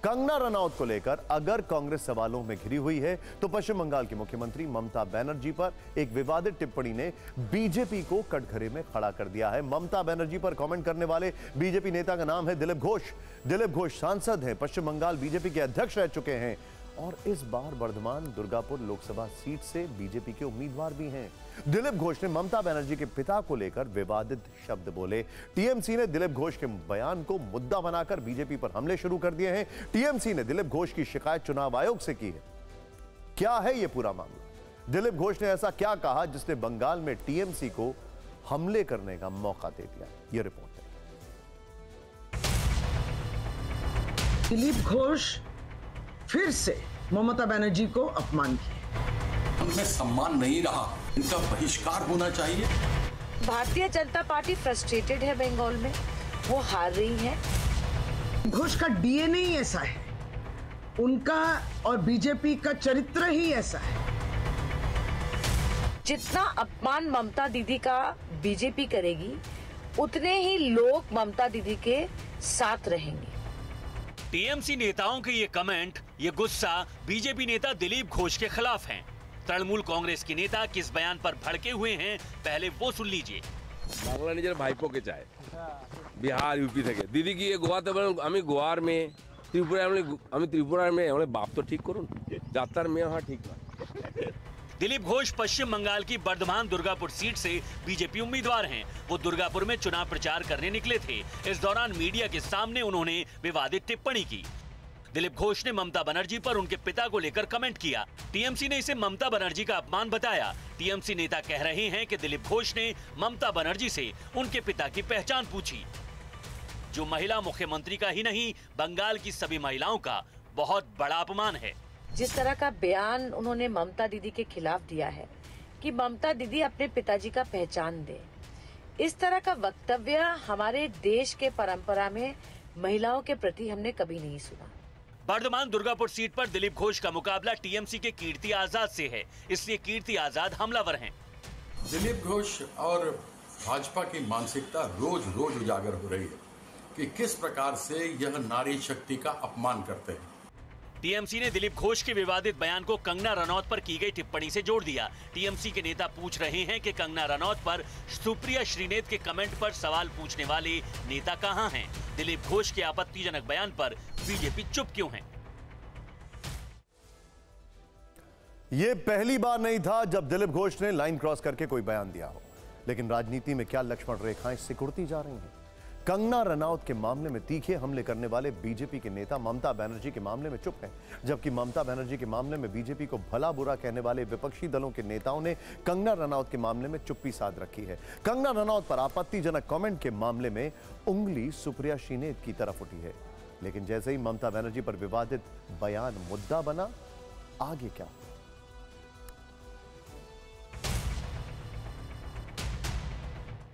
कंगना रनौत को लेकर अगर कांग्रेस सवालों में घिरी हुई है तो पश्चिम बंगाल की मुख्यमंत्री ममता बनर्जी पर एक विवादित टिप्पणी ने बीजेपी को कटघरे में खड़ा कर दिया है। ममता बनर्जी पर कमेंट करने वाले बीजेपी नेता का नाम है दिलीप घोष। दिलीप घोष सांसद हैं, पश्चिम बंगाल बीजेपी के अध्यक्ष रह चुके हैं और इस बार बर्धमान दुर्गापुर लोकसभा सीट से बीजेपी के उम्मीदवार भी हैं। दिलीप घोष ने ममता बनर्जी के पिता को लेकर विवादित शब्द बोले। टीएमसी ने दिलीप घोष के बयान को मुद्दा बनाकर बीजेपी पर हमले शुरू कर दिए हैं। टीएमसी ने दिलीप घोष की शिकायत चुनाव आयोग से की है। क्या है यह पूरा मामला? दिलीप घोष ने ऐसा क्या कहा जिसने बंगाल में टीएमसी को हमले करने का मौका दे दिया? यह रिपोर्ट है। दिलीप घोष फिर से ममता बनर्जी को अपमान किया। उनमें सम्मान नहीं रहा, इनका बहिष्कार होना चाहिए। भारतीय जनता पार्टी फ्रस्ट्रेटेड है बंगाल में, वो हार रही है। घोष का डीएनए ही ऐसा है, उनका और बीजेपी का चरित्र ही ऐसा है। जितना अपमान ममता दीदी का बीजेपी करेगी उतने ही लोग ममता दीदी के साथ रहेंगे। टीएमसी नेताओं के ये कमेंट, ये गुस्सा बीजेपी नेता दिलीप घोष के खिलाफ हैं। तृणमूल कांग्रेस के नेता किस बयान पर भड़के हुए हैं, पहले वो सुन लीजिए। बांग्ला निजर भाईपो के चाय बिहार यूपी থেকে দিদি গিয়ে গোয়াতে বলেন আমি গোয়ার মেয়ে, ত্রিপুরার মেয়ে, আমি বাপ তো ঠিক করুন, যাত্রার মেয়ে হওয়া ঠিক না। दिलीप घोष पश्चिम बंगाल की बर्धमान दुर्गापुर सीट से बीजेपी उम्मीदवार हैं। वो दुर्गापुर में चुनाव प्रचार करने निकले थे। इस दौरान मीडिया के सामने उन्होंने विवादित टिप्पणी की। दिलीप घोष ने ममता बनर्जी पर उनके पिता को लेकर कमेंट किया। टीएमसी ने इसे ममता बनर्जी का अपमान बताया। टीएमसी नेता कह रहे हैं कि दिलीप घोष ने ममता बनर्जी से उनके पिता की पहचान पूछी, जो महिला मुख्यमंत्री का ही नहीं बंगाल की सभी महिलाओं का बहुत बड़ा अपमान है। जिस तरह का बयान उन्होंने ममता दीदी के खिलाफ दिया है कि ममता दीदी अपने पिताजी का पहचान दे, इस तरह का वक्तव्य हमारे देश के परंपरा में महिलाओं के प्रति हमने कभी नहीं सुना। बर्धमान दुर्गापुर सीट पर दिलीप घोष का मुकाबला टीएमसी के कीर्ति आजाद से है, इसलिए कीर्ति आजाद हमलावर हैं। दिलीप घोष और भाजपा की मानसिकता रोज रोज उजागर हो रही है कि किस प्रकार से यह नारी शक्ति का अपमान करते हैं। टीएमसी ने दिलीप घोष के विवादित बयान को कंगना रनौत पर की गई टिप्पणी से जोड़ दिया। टीएमसी के नेता पूछ रहे हैं कि कंगना रनौत पर सुप्रिया श्रीनेत के कमेंट पर सवाल पूछने वाले नेता कहां हैं? दिलीप घोष के आपत्तिजनक बयान पर बीजेपी चुप क्यों है? यह पहली बार नहीं था जब दिलीप घोष ने लाइन क्रॉस करके कोई बयान दिया हो, लेकिन राजनीति में क्या लक्ष्मण रेखाएं सिकुड़ती जा रही हैं। कंगना रनौत के मामले में तीखे हमले करने वाले बीजेपी के नेता ममता बनर्जी के मामले में चुप हैं, जबकि ममता बनर्जी के मामले में बीजेपी को भला बुरा कहने वाले विपक्षी दलों के नेताओं ने कंगना रनौत के मामले में चुप्पी साध रखी है। कंगना रनौत पर आपत्तिजनक कमेंट के मामले में उंगली सुप्रिया श्रीनेत की तरफ उठी है, लेकिन जैसे ही ममता बनर्जी पर विवादित बयान मुद्दा बना, आगे क्या?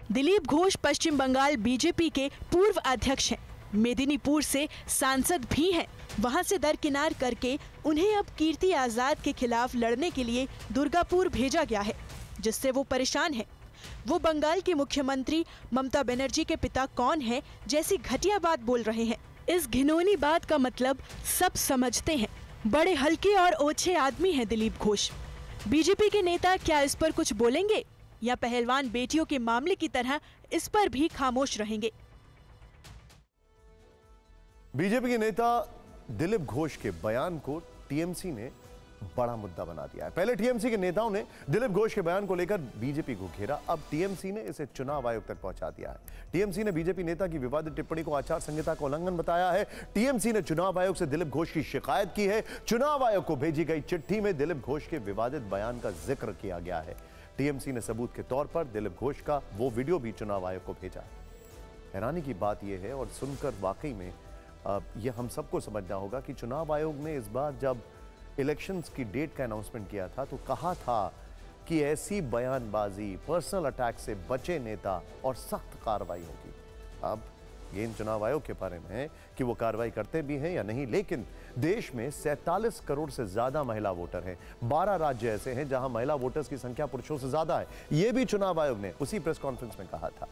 दिलीप घोष पश्चिम बंगाल बीजेपी के पूर्व अध्यक्ष हैं, मेदिनीपुर से सांसद भी हैं। वहां से दरकिनार करके उन्हें अब कीर्ति आजाद के खिलाफ लड़ने के लिए दुर्गापुर भेजा गया है, जिससे वो परेशान हैं। वो बंगाल की मुख्यमंत्री ममता बनर्जी के पिता कौन है जैसी घटिया बात बोल रहे हैं। इस घिनौनी बात का मतलब सब समझते हैं। बड़े हल्के और ओछे आदमी हैं दिलीप घोष। बीजेपी के नेता क्या इस पर कुछ बोलेंगे या पहलवान बेटियों के मामले की तरह इस पर भी खामोश रहेंगे? बीजेपी के नेता दिलीप घोष के बयान को टीएमसी ने बड़ा मुद्दा बना दिया है। पहले टीएमसी के नेताओं ने दिलीप घोष के बयान को लेकर बीजेपी को घेरा, अब टीएमसी ने इसे चुनाव आयोग तक पहुंचा दिया है। टीएमसी ने बीजेपी नेता की विवादित टिप्पणी को आचार संहिता का उल्लंघन बताया है। टीएमसी ने चुनाव आयोग से दिलीप घोष की शिकायत की है। चुनाव आयोग को भेजी गई चिट्ठी में दिलीप घोष के विवादित बयान का जिक्र किया गया है। टीएमसी ने सबूत के तौर पर दिलीप घोष का वो वीडियो भी चुनाव आयोग को भेजा है। हैरानी की बात यह है और सुनकर वाकई में यह हम सबको समझना होगा कि चुनाव आयोग ने इस बार जब इलेक्शंस की डेट का अनाउंसमेंट किया था तो कहा था कि ऐसी बयानबाजी, पर्सनल अटैक से बचे नेता और सख्त कार्रवाई होगी। अब ये इन चुनाव आयोग के बारे में है कि वो कार्रवाई करते भी हैं या नहीं, लेकिन देश में 47 करोड़ से ज्यादा महिला वोटर हैं। 12 राज्य ऐसे हैं जहां महिला वोटर्स की संख्या पुरुषों से ज्यादा है। यह भी चुनाव आयोग ने उसी प्रेस कॉन्फ्रेंस में कहा था।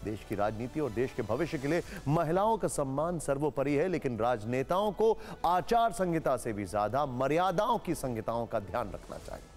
देश की राजनीति और देश के भविष्य के लिए महिलाओं का सम्मान सर्वोपरि है, लेकिन राजनेताओं को आचार संहिता से भी ज्यादा मर्यादाओं की संहिताओं का ध्यान रखना चाहिए।